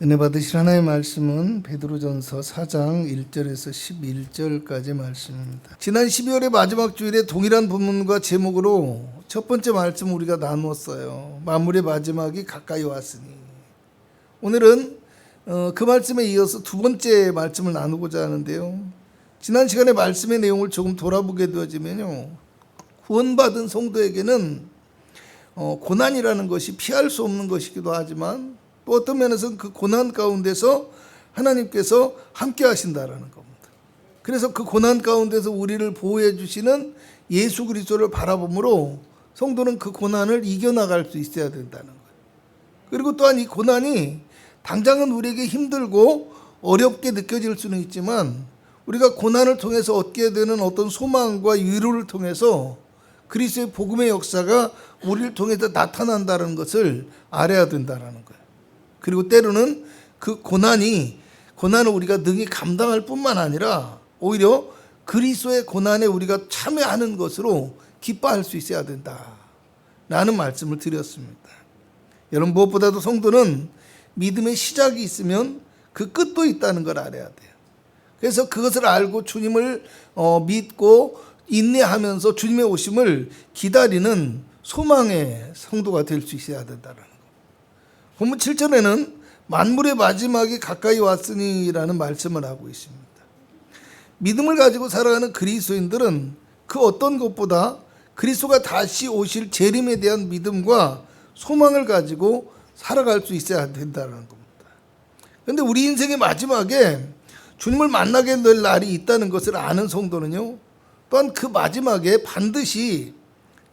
은혜 받으실 하나님의 말씀은 베드로전서 4장 1절에서 11절까지 말씀입니다. 지난 12월의 마지막 주일에 동일한 본문과 제목으로 첫 번째 말씀 우리가 나누었어요. 만물의 마지막이 가까이 왔으니. 오늘은 그 말씀에 이어서 두 번째 말씀을 나누고자 하는데요. 지난 시간에 말씀의 내용을 조금 돌아보게 되어지면요, 구원받은 성도에게는 고난이라는 것이 피할 수 없는 것이기도 하지만 또 어떤 면에서는 그 고난 가운데서 하나님께서 함께 하신다라는 겁니다. 그래서 그 고난 가운데서 우리를 보호해 주시는 예수 그리스도를 바라보므로 성도는 그 고난을 이겨나갈 수 있어야 된다는 거예요. 그리고 또한 이 고난이 당장은 우리에게 힘들고 어렵게 느껴질 수는 있지만 우리가 고난을 통해서 얻게 되는 어떤 소망과 위로를 통해서 그리스도의 복음의 역사가 우리를 통해서 나타난다는 것을 알아야 된다는 거예요. 그리고 때로는 그 고난을 우리가 능히 감당할 뿐만 아니라 오히려 그리스도의 고난에 우리가 참여하는 것으로 기뻐할 수 있어야 된다라는 말씀을 드렸습니다. 여러분, 무엇보다도 성도는 믿음의 시작이 있으면 그 끝도 있다는 걸 알아야 돼요. 그래서 그것을 알고 주님을 믿고 인내하면서 주님의 오심을 기다리는 소망의 성도가 될 수 있어야 된다는 거예요. 본문 7절에는 만물의 마지막이 가까이 왔으니라는 말씀을 하고 있습니다. 믿음을 가지고 살아가는 그리스도인들은 그 어떤 것보다 그리스도가 다시 오실 재림에 대한 믿음과 소망을 가지고 살아갈 수 있어야 된다는 겁니다. 그런데 우리 인생의 마지막에 주님을 만나게 될 날이 있다는 것을 아는 성도는요, 또한 그 마지막에 반드시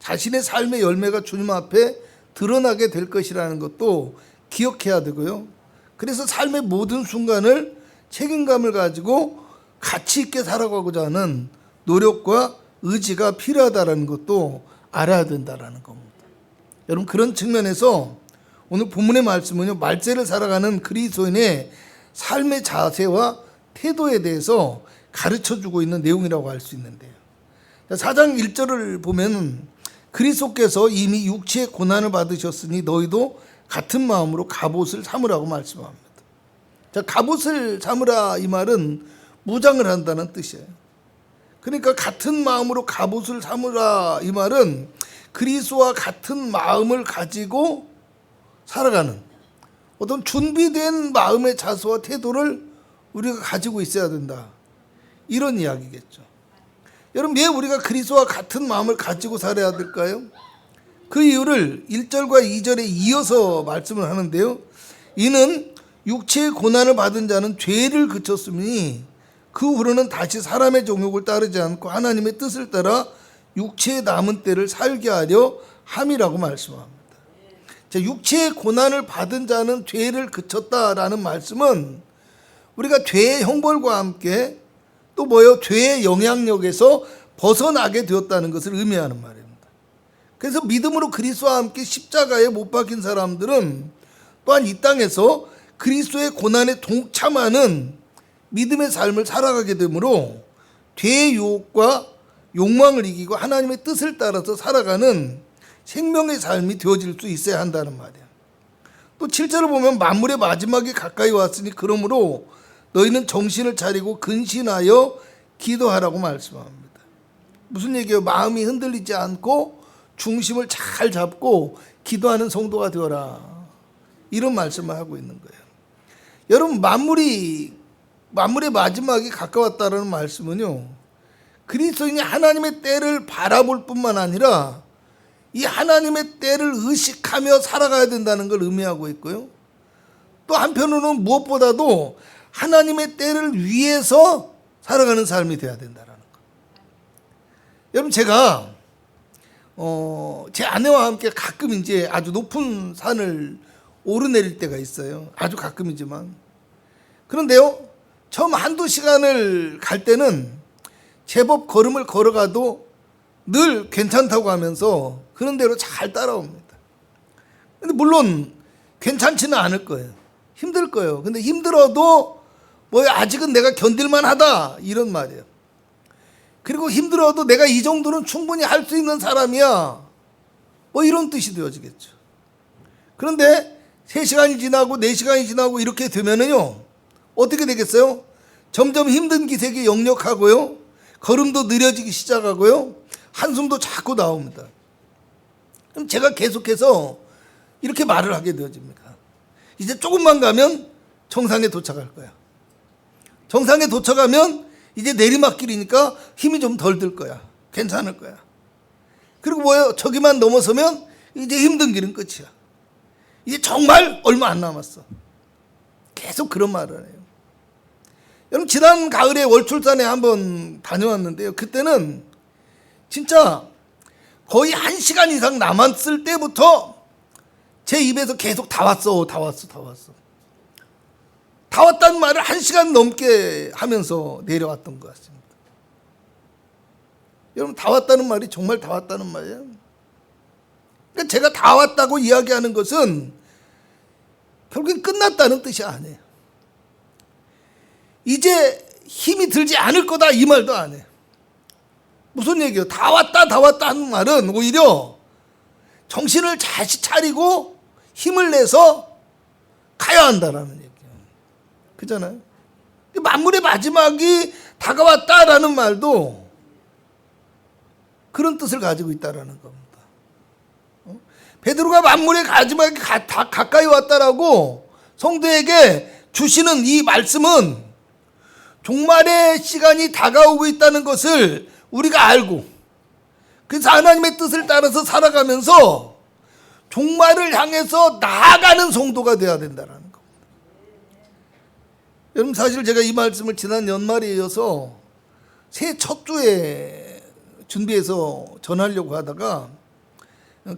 자신의 삶의 열매가 주님 앞에 드러나게 될 것이라는 것도 기억해야 되고요. 그래서 삶의 모든 순간을 책임감을 가지고 가치 있게 살아가고자 하는 노력과 의지가 필요하다는 것도 알아야 된다는 겁니다. 여러분, 그런 측면에서 오늘 본문의 말씀은요, 말세를 살아가는 그리스도인의 삶의 자세와 태도에 대해서 가르쳐주고 있는 내용이라고 할 수 있는데요. 4장 1절을 보면 그리스도께서 이미 육체의 고난을 받으셨으니 너희도 같은 마음으로 갑옷을 삼으라고 말씀합니다. 자, 갑옷을 삼으라 이 말은 무장을 한다는 뜻이에요. 그러니까 같은 마음으로 갑옷을 삼으라 이 말은 그리스도와 같은 마음을 가지고 살아가는 어떤 준비된 마음의 자세와 태도를 우리가 가지고 있어야 된다, 이런 이야기겠죠. 여러분, 왜 우리가 그리스도와 같은 마음을 가지고 살아야 될까요? 그 이유를 1절과 2절에 이어서 말씀을 하는데요. 이는 육체의 고난을 받은 자는 죄를 그쳤으니 그 후로는 다시 사람의 정욕을 따르지 않고 하나님의 뜻을 따라 육체의 남은 때를 살게 하려 함이라고 말씀합니다. 자, 육체의 고난을 받은 자는 죄를 그쳤다라는 말씀은 우리가 죄의 형벌과 함께 또 죄의 영향력에서 벗어나게 되었다는 것을 의미하는 말입니다. 그래서 믿음으로 그리스도와 함께 십자가에 못 박힌 사람들은 또한 이 땅에서 그리스도의 고난에 동참하는 믿음의 삶을 살아가게 되므로 죄의 유혹과 욕망을 이기고 하나님의 뜻을 따라서 살아가는 생명의 삶이 되어질 수 있어야 한다는 말이에요. 또 7절을 보면 만물의 마지막이 가까이 왔으니 그러므로 너희는 정신을 차리고 근신하여 기도하라고 말씀합니다. 무슨 얘기예요? 마음이 흔들리지 않고 중심을 잘 잡고 기도하는 성도가 되어라, 이런 말씀을 하고 있는 거예요. 여러분, 만물의 마지막이 가까웠다는 말씀은요, 그리스도인이 하나님의 때를 바라볼 뿐만 아니라 이 하나님의 때를 의식하며 살아가야 된다는 걸 의미하고 있고요. 또 한편으로는 무엇보다도 하나님의 때를 위해서 살아가는 삶이 되어야 된다는 거. 여러분, 제가 제 아내와 함께 가끔 이제 아주 높은 산을 오르내릴 때가 있어요. 아주 가끔이지만. 그런데요, 처음 한두 시간을 갈 때는 제법 걸음을 걸어가도 늘 괜찮다고 하면서 그런 대로 잘 따라옵니다. 근데 물론 괜찮지는 않을 거예요. 힘들 거예요. 근데 힘들어도 아직은 내가 견딜만 하다, 이런 말이에요. 그리고 힘들어도 내가 이 정도는 충분히 할 수 있는 사람이야, 이런 뜻이 되어지겠죠. 그런데 3시간이 지나고 4시간이 지나고 이렇게 되면은요, 어떻게 되겠어요? 점점 힘든 기색이 역력하고요, 걸음도 느려지기 시작하고요, 한숨도 자꾸 나옵니다. 그럼 제가 계속해서 이렇게 말을 하게 되어집니다. 이제 조금만 가면 정상에 도착할 거야. 정상에 도착하면 이제 내리막길이니까 힘이 좀 덜 들 거야. 괜찮을 거야. 그리고 뭐예요? 저기만 넘어서면 이제 힘든 길은 끝이야. 이제 정말 얼마 안 남았어. 계속 그런 말을 해요. 여러분, 지난 가을에 월출산에 한번 다녀왔는데요, 그때는 진짜 거의 1시간 이상 남았을 때부터 제 입에서 계속 다 왔어, 다 왔어, 다 왔어. 다 왔다는 말을 1시간 넘게 하면서 내려왔던 것 같습니다. 여러분, 다 왔다는 말이 정말 다 왔다는 말이에요. 그러니까 제가 다 왔다고 이야기하는 것은 결국엔 끝났다는 뜻이 아니에요. 이제 힘이 들지 않을 거다, 이 말도 안 해요. 무슨 얘기예요? 다 왔다, 다 왔다 하는 말은 오히려 정신을 다시 차리고 힘을 내서 가야 한다라는 얘기예요. 그잖아요. 만물의 마지막이 다가왔다라는 말도 그런 뜻을 가지고 있다라는 겁니다. 베드로가 만물의 마지막이 다 가까이 왔다라고 성도에게 주시는 이 말씀은 종말의 시간이 다가오고 있다는 것을 우리가 알고, 그래서 하나님의 뜻을 따라서 살아가면서 종말을 향해서 나아가는 성도가 되어야 된다는 겁니다. 여러분, 사실 제가 이 말씀을 지난 연말에 이어서 새해 첫 주에 준비해서 전하려고 하다가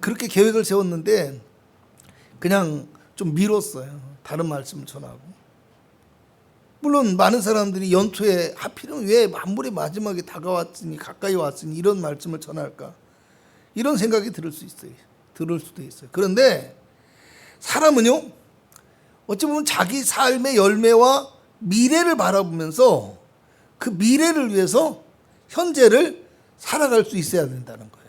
그렇게 계획을 세웠는데 그냥 좀 미뤘어요. 다른 말씀을 전하고. 물론 많은 사람들이 연초에 하필은 왜 만물의 마지막에 다가왔으니, 가까이 왔으니 이런 말씀을 전할까, 이런 생각이 들을 수도 있어요. 그런데 사람은요, 어찌 보면 자기 삶의 열매와 미래를 바라보면서 그 미래를 위해서 현재를 살아갈 수 있어야 된다는 거예요.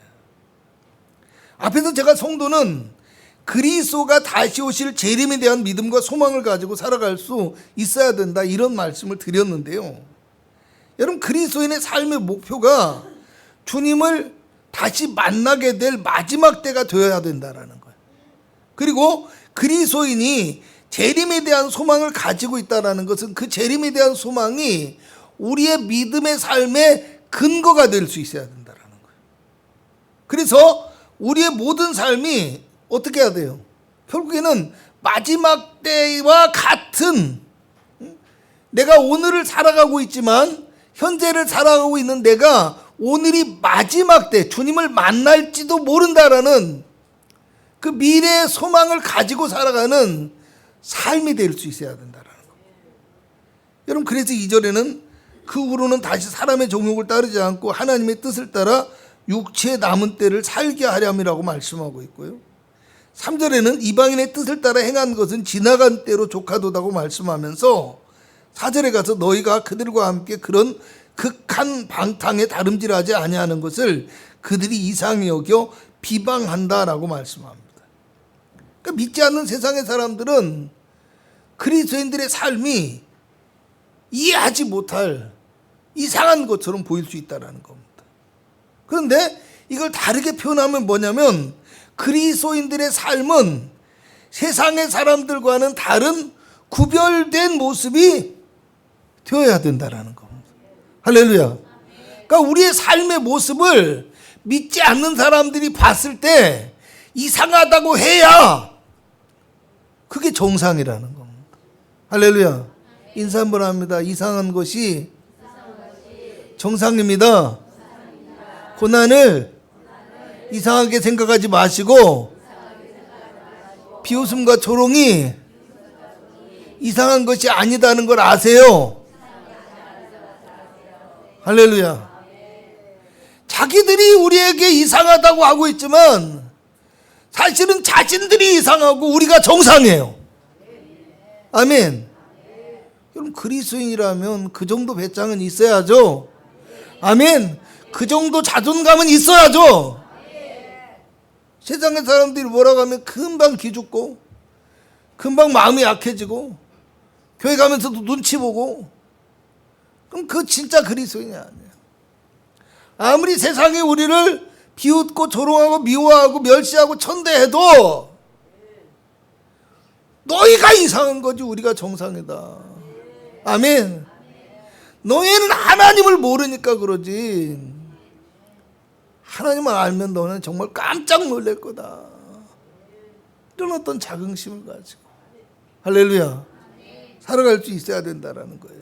앞에서 제가 성도는 그리스도가 다시 오실 재림에 대한 믿음과 소망을 가지고 살아갈 수 있어야 된다, 이런 말씀을 드렸는데요. 여러분, 그리스도인의 삶의 목표가 주님을 다시 만나게 될 마지막 때가 되어야 된다라는 거예요. 그리고 그리스도인이 재림에 대한 소망을 가지고 있다는 것은 그 재림에 대한 소망이 우리의 믿음의 삶의 근거가 될 수 있어야 된다는 거예요. 그래서 우리의 모든 삶이 어떻게 해야 돼요? 결국에는 마지막 때와 같은, 내가 오늘을 살아가고 있지만 현재를 살아가고 있는 내가 오늘이 마지막 때 주님을 만날지도 모른다라는 그 미래의 소망을 가지고 살아가는 삶이 될 수 있어야 된다라는 겁니다. 여러분, 그래서 2절에는 그 후로는 다시 사람의 정욕을 따르지 않고 하나님의 뜻을 따라 육체의 남은 때를 살게 하렴이라고 말씀하고 있고요. 3절에는 이방인의 뜻을 따라 행한 것은 지나간 때로 족하도다고 말씀하면서 4절에 가서 너희가 그들과 함께 그런 극한 방탕에 다름질하지 아니하는 것을 그들이 이상히 여겨 비방한다라고 말씀합니다. 그러니까 믿지 않는 세상의 사람들은 그리스도인들의 삶이 이해하지 못할 이상한 것처럼 보일 수 있다는 겁니다. 그런데 이걸 다르게 표현하면 뭐냐면, 그리스도인들의 삶은 세상의 사람들과는 다른 구별된 모습이 되어야 된다는 겁니다. 할렐루야. 그러니까 우리의 삶의 모습을 믿지 않는 사람들이 봤을 때 이상하다고 해야 그게 정상이라는 겁니다. 할렐루야. 인사 한번 합니다. 이상한 것이 정상입니다. 고난을 이상하게 생각하지 마시고 비웃음과 조롱이 이상한 것이 아니다는 걸 아세요. 할렐루야. 자기들이 우리에게 이상하다고 하고 있지만 사실은 자신들이 이상하고 우리가 정상이에요. 아멘. 여러분, 그리스도인이라면 그 정도 배짱은 있어야죠. 아멘. 그 정도 자존감은 있어야죠. 세상의 사람들이 뭐라고 하면 금방 기죽고 금방 마음이 약해지고 교회 가면서도 눈치 보고, 그럼 그 진짜 그리스도인이 아니에요. 아무리 세상이 우리를 비웃고 조롱하고 미워하고 멸시하고 천대해도 너희가 이상한 거지 우리가 정상이다. 아멘. 너희는 하나님을 모르니까 그러지, 하나님을 알면 너는 정말 깜짝 놀랄 거다. 이런 어떤 자긍심을 가지고 할렐루야 살아갈 수 있어야 된다라는 거예요.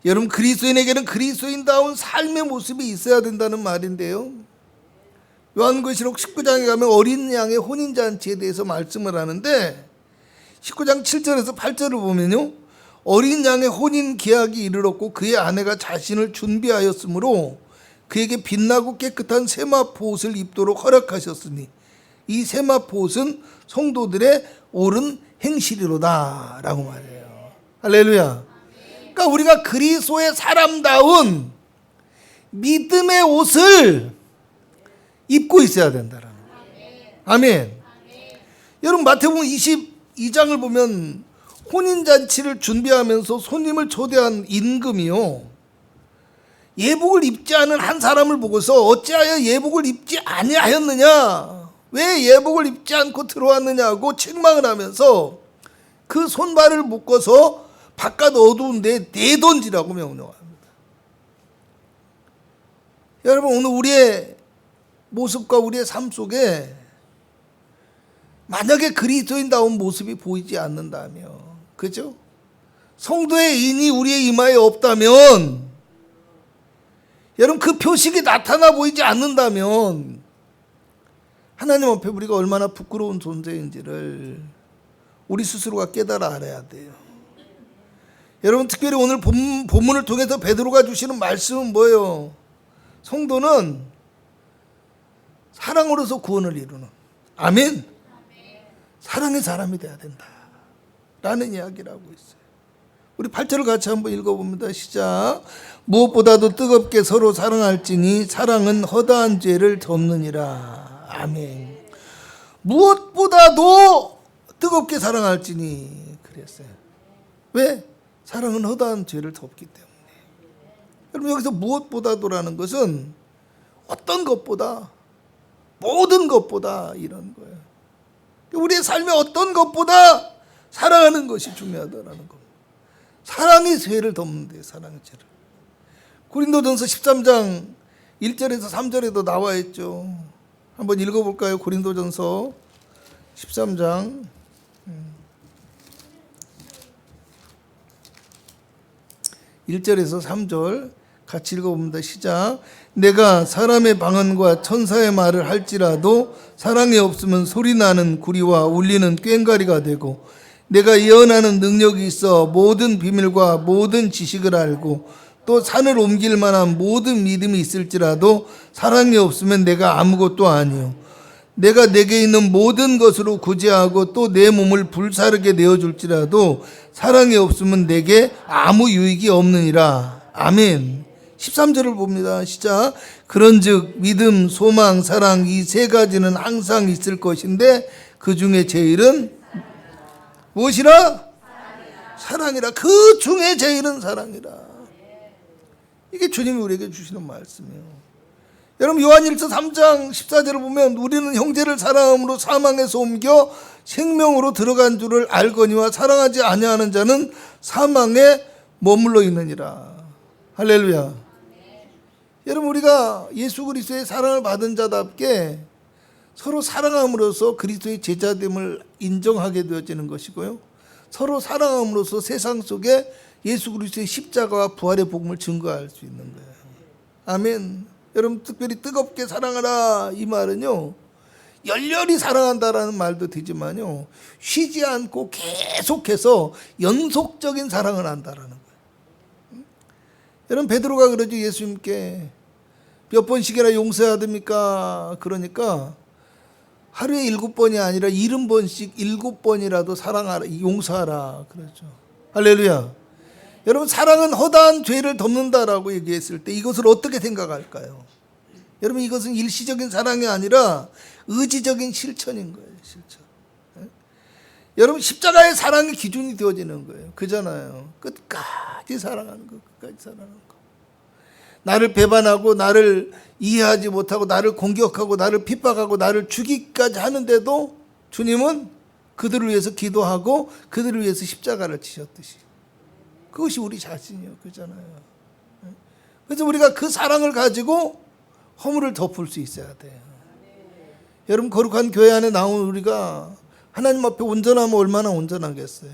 여러분, 그리스도인에게는 그리스도인다운 삶의 모습이 있어야 된다는 말인데요, 요한계시록 19장에 가면 어린 양의 혼인잔치에 대해서 말씀을 하는데 19장 7절에서 8절을 보면요, 어린 양의 혼인 계약이 이르렀고 그의 아내가 자신을 준비하였으므로 그에게 빛나고 깨끗한 세마포 옷을 입도록 허락하셨으니 이 세마포 옷은 성도들의 옳은 행실이로다 라고 말해요. 할렐루야. 그러니까 우리가 그리스도의 사람다운 믿음의 옷을 입고 있어야 된다라는 거예요. 아멘. 여러분, 마태복음 22장을 보면 혼인잔치를 준비하면서 손님을 초대한 임금이요, 예복을 입지 않은 한 사람을 보고서 어찌하여 예복을 입지 아니하였느냐, 왜 예복을 입지 않고 들어왔느냐고 책망을 하면서 그 손발을 묶어서 바깥 어두운 데 내던지라고 명령합니다. 여러분, 오늘 우리의 모습과 우리의 삶 속에 만약에 그리스도인다운 모습이 보이지 않는다면, 그죠? 성도의 인이 우리의 이마에 없다면, 여러분, 그 표식이 나타나 보이지 않는다면 하나님 앞에 우리가 얼마나 부끄러운 존재인지를 우리 스스로가 깨달아 알아야 돼요. 여러분, 특별히 오늘 본문을 통해서 베드로가 주시는 말씀은 뭐예요? 성도는 사랑으로서 구원을 이루는, 아멘, 사랑의 사람이 돼야 된다 라는 이야기를 하고 있어요. 우리 8절을 같이 한번 읽어봅니다. 시작. 무엇보다도 뜨겁게 서로 사랑할지니 사랑은 허다한 죄를 덮느니라. 아멘. 무엇보다도 뜨겁게 사랑할지니 그랬어요. 왜? 사랑은 허다한 죄를 덮기 때문에. 여러분, 여기서 무엇보다도라는 것은 어떤 것보다, 모든 것보다 이런 거예요. 우리의 삶에 어떤 것보다 사랑하는 것이 중요하다라는 겁니다. 사랑이 죄를 덮는데, 사랑의 죄를. 고린도전서 13장 1절에서 3절에도 나와 있죠. 한번 읽어볼까요? 고린도전서 13장 1절에서 3절 같이 읽어봅니다. 시작. 내가 사람의 방언과 천사의 말을 할지라도 사랑이 없으면 소리나는 구리와 울리는 꽹과리가 되고, 내가 예언하는 능력이 있어 모든 비밀과 모든 지식을 알고 또 산을 옮길 만한 모든 믿음이 있을지라도 사랑이 없으면 내가 아무것도 아니요, 내가 내게 있는 모든 것으로 구제하고 또 내 몸을 불사르게 내어줄지라도 사랑이 없으면 내게 아무 유익이 없느니라. 아멘. 13절을 봅니다. 시작. 그런즉 믿음, 소망, 사랑 이 세 가지는 항상 있을 것인데 그 중에 제일은 무엇이라? 사랑이라. 그 중에 제일은 사랑이라. 이게 주님이 우리에게 주시는 말씀이에요. 여러분, 요한일서 3장 14절을 보면 우리는 형제를 사랑함으로 사망에서 옮겨 생명으로 들어간 줄을 알거니와 사랑하지 아니하는 자는 사망에 머물러 있느니라. 할렐루야. 여러분, 우리가 예수 그리스도의 사랑을 받은 자답게 서로 사랑함으로써 그리스도의 제자됨을 인정하게 되어지는 것이고요, 서로 사랑함으로써 세상 속에 예수 그리스도의 십자가와 부활의 복음을 증거할 수 있는 거예요. 아멘. 여러분, 특별히 뜨겁게 사랑하라 이 말은요, 열렬히 사랑한다라는 말도 되지만요, 쉬지 않고 계속해서 연속적인 사랑을 한다라는 거예요. 여러분, 베드로가 그러죠. 예수님께 몇 번씩이나 용서해야 됩니까? 그러니까 하루에 7번이 아니라 70번씩 7번이라도 사랑하라, 용서하라 그러죠. 할렐루야. 여러분, 사랑은 허다한 죄를 덮는다라고 얘기했을 때 이것을 어떻게 생각할까요? 여러분, 이것은 일시적인 사랑이 아니라 의지적인 실천인 거예요. 실천. 여러분 십자가의 사랑이 기준이 되어지는 거예요. 그잖아요. 끝까지 사랑하는 거. 끝까지 사랑하는 거. 나를 배반하고 나를 이해하지 못하고 나를 공격하고 나를 핍박하고 나를 죽이기까지 하는데도 주님은 그들을 위해서 기도하고 그들을 위해서 십자가를 지셨듯이. 그것이 우리 자신이요. 그잖아요. 그래서 우리가 그 사랑을 가지고 허물을 덮을 수 있어야 돼요. 여러분 거룩한 교회 안에 나온 우리가 하나님 앞에 온전하면 얼마나 온전하겠어요.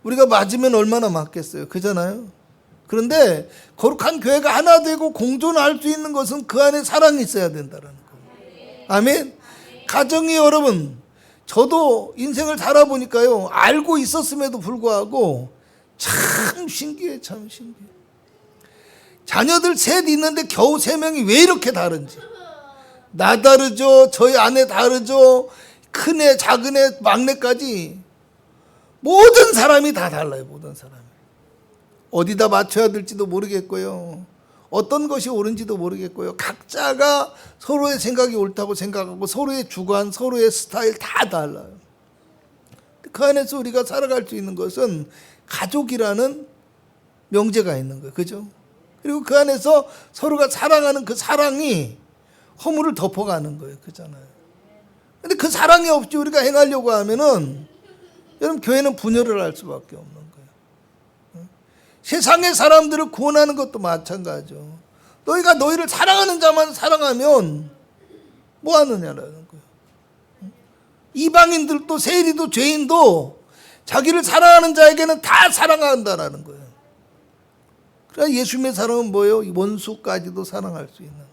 우리가 맞으면 얼마나 맞겠어요. 그잖아요. 그런데 거룩한 교회가 하나 되고 공존할 수 있는 것은 그 안에 사랑이 있어야 된다는 겁니다. 아멘. 가정이 여러분, 저도 인생을 살아보니까요, 알고 있었음에도 불구하고 참 신기해. 참 신기해. 자녀들 셋 있는데 겨우 3명이 왜 이렇게 다른지. 나 다르죠. 저희 아내 다르죠. 큰애, 작은애, 막내까지 모든 사람이 다 달라요. 모든 사람이. 어디다 맞춰야 될지도 모르겠고요. 어떤 것이 옳은지도 모르겠고요. 각자가 서로의 생각이 옳다고 생각하고 서로의 주관, 서로의 스타일 다 달라요. 그 안에서 우리가 살아갈 수 있는 것은 가족이라는 명제가 있는 거예요. 그죠? 그리고 그 안에서 서로가 사랑하는 그 사랑이 허물을 덮어가는 거예요. 그잖아요. 근데 그 사랑이 없이 우리가 행하려고 하면은 여러분 교회는 분열을 할 수밖에 없는 거예요. 세상의 사람들을 구원하는 것도 마찬가지죠. 너희가 너희를 사랑하는 자만 사랑하면 뭐 하느냐라는 거예요. 이방인들도 세리도 죄인도 자기를 사랑하는 자에게는 다 사랑한다라는 거예요. 그러니까 예수님의 사랑은 뭐예요? 원수까지도 사랑할 수 있는.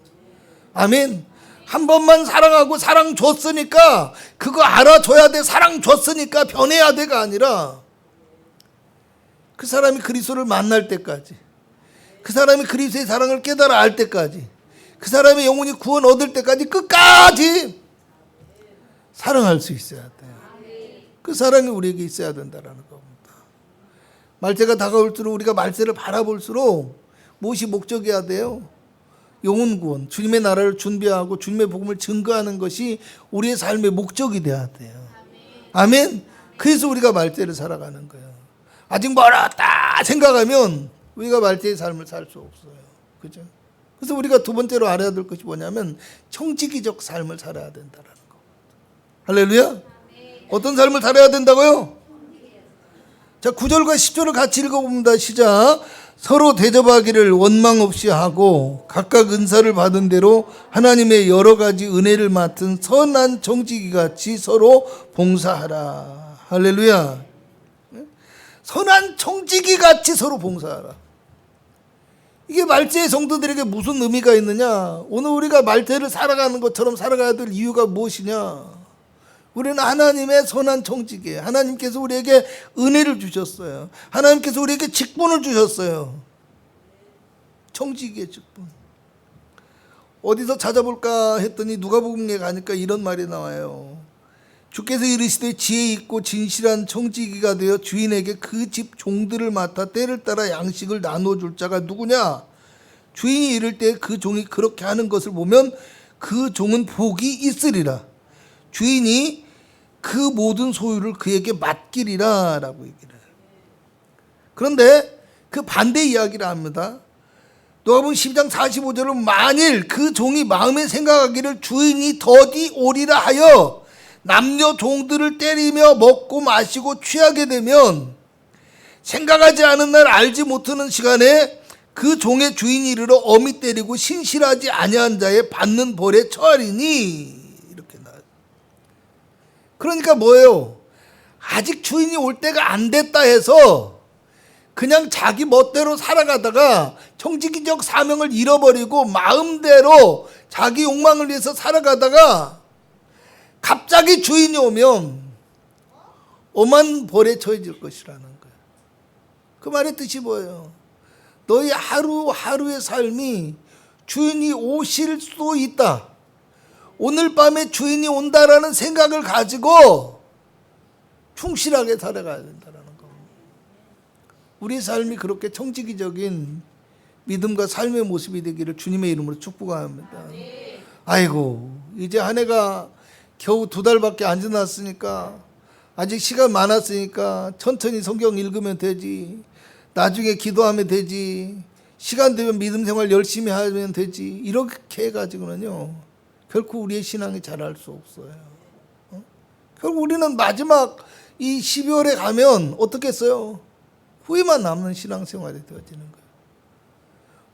아멘. 한 번만 사랑하고 사랑 줬으니까 그거 알아줘야 돼. 사랑 줬으니까 변해야 돼가 아니라 그 사람이 그리스도를 만날 때까지, 그 사람이 그리스도의 사랑을 깨달아 알 때까지, 그 사람의 영혼이 구원 얻을 때까지 끝까지 사랑할 수 있어야 돼요. 그 사랑이 우리에게 있어야 된다는 겁니다. 말세가 다가올수록 우리가 말세를 바라볼수록 무엇이 목적이어야 돼요? 영혼 구원, 주님의 나라를 준비하고 주님의 복음을 증거하는 것이 우리의 삶의 목적이 돼야 돼요. 아멘. 그래서 우리가 말세를 살아가는 거예요. 아직 멀었다 생각하면 우리가 말세의 삶을 살 수 없어요. 그죠? 그래서 우리가 두 번째로 알아야 될 것이 뭐냐면 청지기적 삶을 살아야 된다는 거. 할렐루야. 어떤 삶을 살아야 된다고요? 자, 9절과 10절을 같이 읽어봅니다. 시작. 서로 대접하기를 원망 없이 하고 각각 은사를 받은 대로 하나님의 여러 가지 은혜를 맡은 선한 청지기같이 서로 봉사하라. 할렐루야. 선한 청지기같이 서로 봉사하라. 이게 말세의 성도들에게 무슨 의미가 있느냐? 오늘 우리가 말세를 살아가는 것처럼 살아가야 될 이유가 무엇이냐? 우리는 하나님의 선한 청지기예요. 하나님께서 우리에게 은혜를 주셨어요. 하나님께서 우리에게 직분을 주셨어요. 청지기의 직분. 어디서 찾아볼까 했더니 누가복음에 가니까 이런 말이 나와요. 주께서 이르시되 지혜 있고 진실한 청지기가 되어 주인에게 그 집 종들을 맡아 때를 따라 양식을 나눠줄 자가 누구냐? 주인이 이를 때 그 종이 그렇게 하는 것을 보면 그 종은 복이 있으리라. 주인이 그 모든 소유를 그에게 맡기리라 라고 얘기를 해요. 그런데 그 반대 이야기를 합니다. 누가복음 12장 45절은 만일 그 종이 마음에 생각하기를 주인이 더디 오리라 하여 남녀 종들을 때리며 먹고 마시고 취하게 되면 생각하지 않은 날 알지 못하는 시간에 그 종의 주인이 이르러 엄히 때리고 신실하지 아니한 자의 받는 벌에 처하리니. 이렇게 나와요. 그러니까 뭐예요? 아직 주인이 올 때가 안 됐다 해서 그냥 자기 멋대로 살아가다가 청지기적 사명을 잃어버리고 마음대로 자기 욕망을 위해서 살아가다가 갑자기 주인이 오면 엄한 벌에 처해질 것이라는 거예요. 그 말의 뜻이 뭐예요? 너희 하루하루의 삶이 주인이 오실 수도 있다. 오늘 밤에 주인이 온다라는 생각을 가지고 충실하게 살아가야 된다는 겁니다. 우리 삶이 그렇게 청지기적인 믿음과 삶의 모습이 되기를 주님의 이름으로 축복합니다. 아이고, 이제 한 해가 겨우 2달밖에 안 지났으니까 아직 시간 많았으니까 천천히 성경 읽으면 되지. 나중에 기도하면 되지. 시간 되면 믿음 생활 열심히 하면 되지. 이렇게 해가지고는요, 결코 우리의 신앙이 자랄 수 없어요. 결국 우리는 마지막 이 12월에 가면 어떻게 했어요? 후회만 남는 신앙생활이 되어지는 거예요.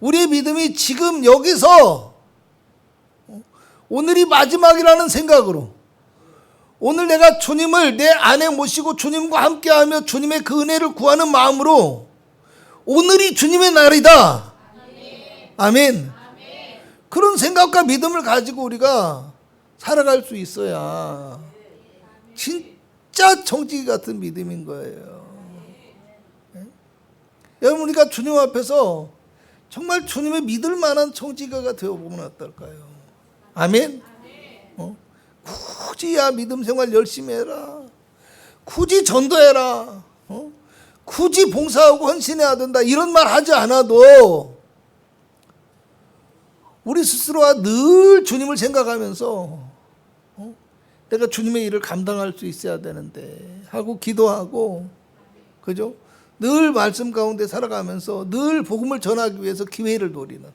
우리의 믿음이 지금 여기서 오늘이 마지막이라는 생각으로, 오늘 내가 주님을 내 안에 모시고 주님과 함께하며 주님의 그 은혜를 구하는 마음으로 오늘이 주님의 날이다. 아멘. 그런 생각과 믿음을 가지고 우리가 살아갈 수 있어야 진짜 정직이 같은 믿음인 거예요. 여러분, 우리가 주님 앞에서 정말 주님의 믿을 만한 정직이가 되어보면 어떨까요? 아멘. 굳이 야 믿음 생활 열심히 해라, 굳이 전도해라, 굳이 봉사하고 헌신해야 된다, 이런 말 하지 않아도 우리 스스로가 늘 주님을 생각하면서 내가 주님의 일을 감당할 수 있어야 되는데 하고 기도하고, 그죠? 늘 말씀 가운데 살아가면서 늘 복음을 전하기 위해서 기회를 노리는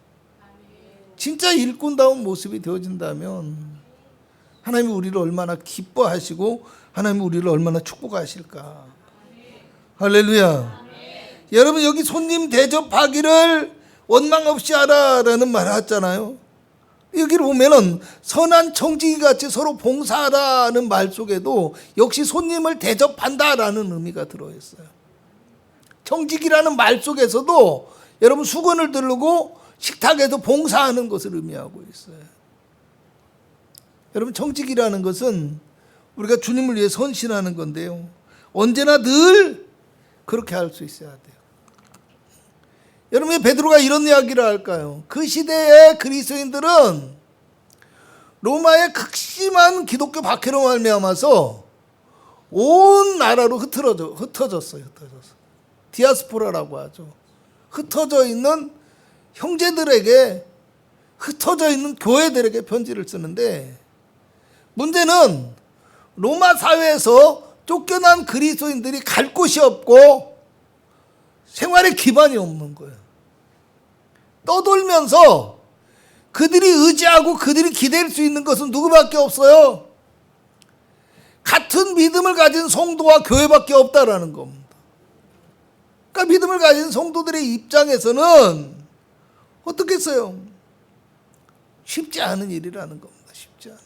진짜 일꾼다운 모습이 되어진다면 하나님이 우리를 얼마나 기뻐하시고 하나님이 우리를 얼마나 축복하실까. 할렐루야. 여러분, 여기 손님 대접하기를 원망 없이 하라라는 말 하잖아요. 여기를 보면은 선한 청지기 같이 서로 봉사하라는 말 속에도 역시 손님을 대접한다라는 의미가 들어있어요. 청지기라는 말 속에서도 여러분 수건을 들고 식탁에서 봉사하는 것을 의미하고 있어요. 여러분, 청지기라는 것은 우리가 주님을 위해 헌신하는 건데요, 언제나 늘 그렇게 할 수 있어야 돼요. 여러분, 왜 베드로가 이런 이야기를 할까요? 그 시대의 그리스도인들은 로마의 극심한 기독교 박해로 말미암아서 온 나라로 흩어졌어요. 디아스포라라고 하죠. 흩어져 있는 형제들에게, 흩어져 있는 교회들에게 편지를 쓰는데, 문제는 로마 사회에서 쫓겨난 그리스도인들이 갈 곳이 없고 생활의 기반이 없는 거예요. 떠돌면서 그들이 의지하고 그들이 기댈 수 있는 것은 누구밖에 없어요? 같은 믿음을 가진 성도와 교회밖에 없다라는 겁니다. 그러니까 믿음을 가진 성도들의 입장에서는 어떻겠어요? 쉽지 않은 일이라는 겁니다. 쉽지 않은 일.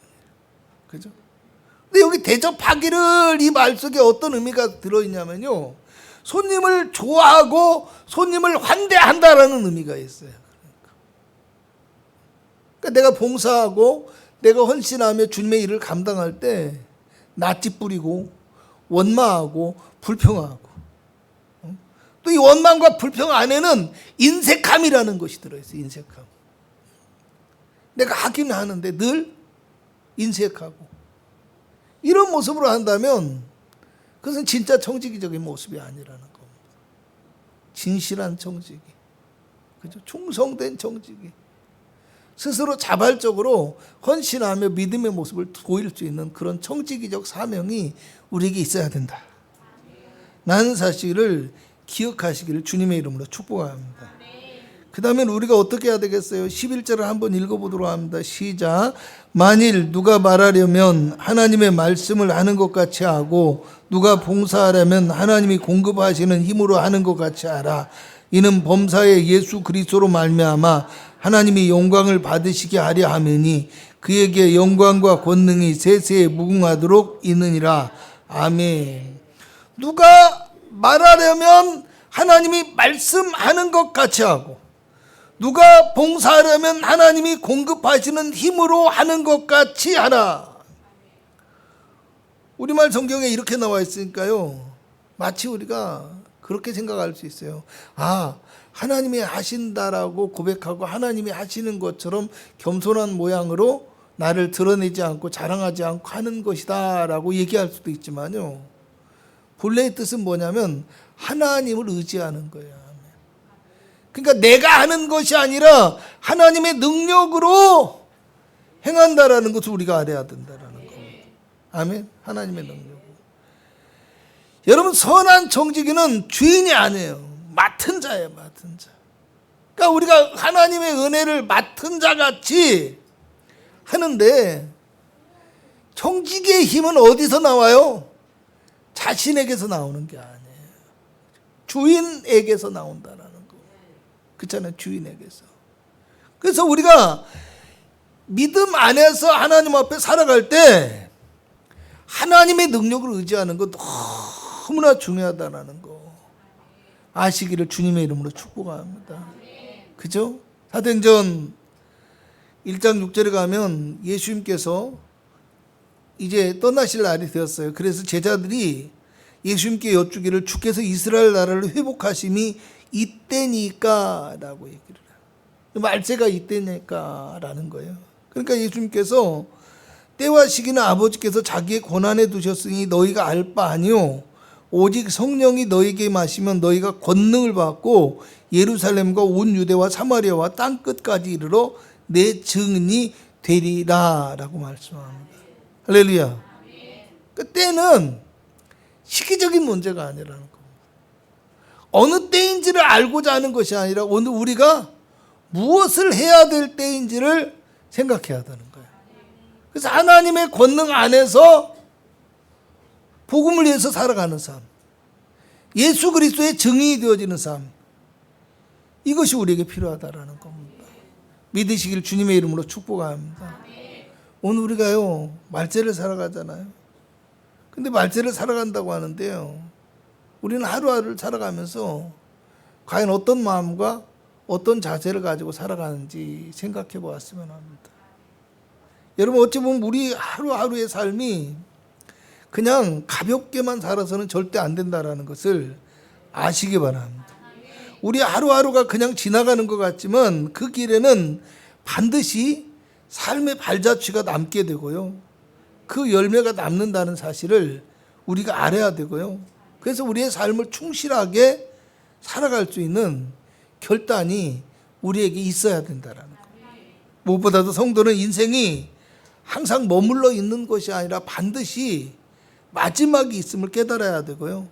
그죠? 근데 여기 대접하기를 이 말 속에 어떤 의미가 들어있냐면요, 손님을 좋아하고 손님을 환대한다라는 의미가 있어요. 그러니까 내가 봉사하고 내가 헌신하며 주님의 일을 감당할 때 낯짓 부리고 원망하고 불평하고, 또 이 원망과 불평 안에는 인색함이라는 것이 들어있어요. 인색함. 내가 하긴 하는데 늘 인색하고, 이런 모습으로 한다면 그것은 진짜 청지기적인 모습이 아니라는 겁니다. 진실한 청지기, 그죠? 충성된 청지기, 스스로 자발적으로 헌신하며 믿음의 모습을 보일 수 있는 그런 청지기적 사명이 우리에게 있어야 된다. 라는 사실을 기억하시기를 주님의 이름으로 축복합니다. 그 다음에 우리가 어떻게 해야 되겠어요? 11절을 한번 읽어보도록 합니다. 시작. 만일 누가 말하려면 하나님의 말씀을 하는 것 같이 하고 누가 봉사하려면 하나님이 공급하시는 힘으로 하는 것 같이 하라. 이는 범사의 예수 그리스도로 말미암아 하나님이 영광을 받으시게 하려 함이니 그에게 영광과 권능이 세세에 무궁하도록 있느니라. 아멘. 누가 말하려면 하나님이 말씀하는 것 같이 하고 누가 봉사하려면 하나님이 공급하시는 힘으로 하는 것 같이 하라. 우리말 성경에 이렇게 나와 있으니까요, 마치 우리가 그렇게 생각할 수 있어요. 아, 하나님이 하신다라고 고백하고 하나님이 하시는 것처럼 겸손한 모양으로 나를 드러내지 않고 자랑하지 않고 하는 것이다 라고 얘기할 수도 있지만요, 본래의 뜻은 뭐냐면 하나님을 의지하는 거예요. 그러니까 내가 하는 것이 아니라 하나님의 능력으로 행한다라는 것을 우리가 알아야 된다라는 겁니다. 아멘. 하나님의 능력으로. 여러분, 선한 청지기는 주인이 아니에요. 맡은 자예요, 맡은 자. 그러니까 우리가 하나님의 은혜를 맡은 자 같이 하는데, 청지기의 힘은 어디서 나와요? 자신에게서 나오는 게 아니에요. 주인에게서 나온다라는 거. 그렇잖아요, 주인에게서. 그래서 우리가 믿음 안에서 하나님 앞에 살아갈 때 하나님의 능력을 의지하는 거 너무나 중요하다라는 거 아시기를 주님의 이름으로 축복합니다. 그죠? 사도행전 1장 6절에 가면 예수님께서 이제 떠나실 날이 되었어요. 그래서 제자들이 예수님께 여쭈기를 주께서 이스라엘 나라를 회복하심이 이때니까 라고 얘기를 해요. 말세가 이때니까 라는 거예요. 그러니까 예수님께서 때와 시기는 아버지께서 자기의 권한에 두셨으니 너희가 알 바 아니요 오직 성령이 너희에게 마시면 너희가 권능을 받고 예루살렘과 온 유대와 사마리아와 땅끝까지 이르러 내 증인이 되리라 라고 말씀합니다. 할렐루야. 그때는 시기적인 문제가 아니라는 겁니다. 어느 때인지를 알고자 하는 것이 아니라 오늘 우리가 무엇을 해야 될 때인지를 생각해야 되는 거예요. 그래서 하나님의 권능 안에서 복음을 위해서 살아가는 삶, 예수 그리스도의 증인이 되어지는 삶, 이것이 우리에게 필요하다라는 겁니다. 믿으시길 주님의 이름으로 축복합니다. 오늘 우리가요 말세를 살아가잖아요. 근데 말세를 살아간다고 하는데요, 우리는 하루하루를 살아가면서 과연 어떤 마음과 어떤 자세를 가지고 살아가는지 생각해 보았으면 합니다. 여러분, 어찌 보면 우리 하루하루의 삶이 그냥 가볍게만 살아서는 절대 안 된다라는 것을 아시기 바랍니다. 우리 하루하루가 그냥 지나가는 것 같지만 그 길에는 반드시 삶의 발자취가 남게 되고요, 그 열매가 남는다는 사실을 우리가 알아야 되고요, 그래서 우리의 삶을 충실하게 살아갈 수 있는 결단이 우리에게 있어야 된다라는 거예요. 무엇보다도 성도는 인생이 항상 머물러 있는 것이 아니라 반드시 마지막이 있음을 깨달아야 되고요,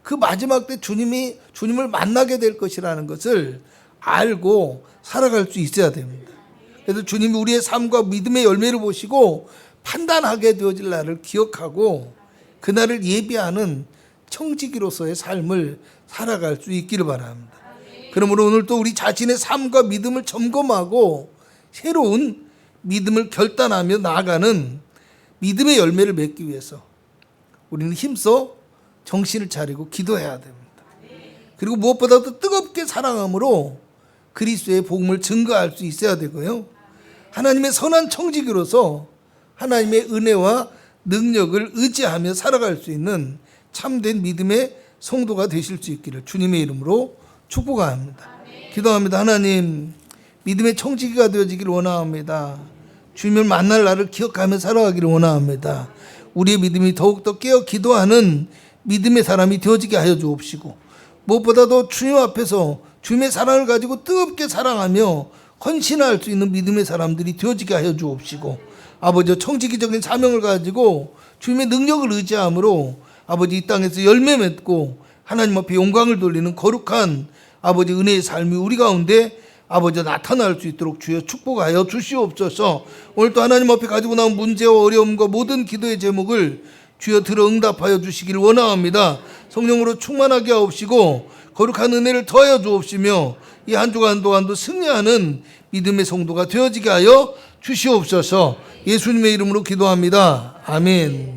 그 마지막 때 주님을 만나게 될 것이라는 것을 알고 살아갈 수 있어야 됩니다. 그래서 주님이 우리의 삶과 믿음의 열매를 보시고 판단하게 되어질 날을 기억하고 그날을 예비하는 청지기로서의 삶을 살아갈 수 있기를 바랍니다. 그러므로 오늘 또 우리 자신의 삶과 믿음을 점검하고 새로운 믿음을 결단하며 나아가는 믿음의 열매를 맺기 위해서 우리는 힘써 정신을 차리고 기도해야 됩니다. 그리고 무엇보다도 뜨겁게 사랑함으로 그리스도의 복음을 증거할 수 있어야 되고요, 하나님의 선한 청지기로서 하나님의 은혜와 능력을 의지하며 살아갈 수 있는 참된 믿음의 성도가 되실 수 있기를 주님의 이름으로 축복합니다. 기도합니다. 하나님, 믿음의 청지기가 되어지기를 원합니다. 주님을 만날 날을 기억하며 살아가기를 원합니다. 우리의 믿음이 더욱더 깨어 기도하는 믿음의 사람이 되어지게 하여 주옵시고, 무엇보다도 주님 앞에서 주님의 사랑을 가지고 뜨겁게 사랑하며 헌신할 수 있는 믿음의 사람들이 되어지게 하여 주옵시고, 아버지 청지기적인 사명을 가지고 주님의 능력을 의지함으로 아버지 이 땅에서 열매 맺고 하나님 앞에 영광을 돌리는 거룩한 아버지 은혜의 삶이 우리 가운데 아버지 나타날 수 있도록 주여 축복하여 주시옵소서. 오늘 또 하나님 앞에 가지고 나온 문제와 어려움과 모든 기도의 제목을 주여 들어 응답하여 주시기를 원하옵니다. 성령으로 충만하게 하옵시고 거룩한 은혜를 더하여 주옵시며 이 한 주간 동안도 승리하는 믿음의 성도가 되어지게 하여 주시옵소서. 예수님의 이름으로 기도합니다. 아멘.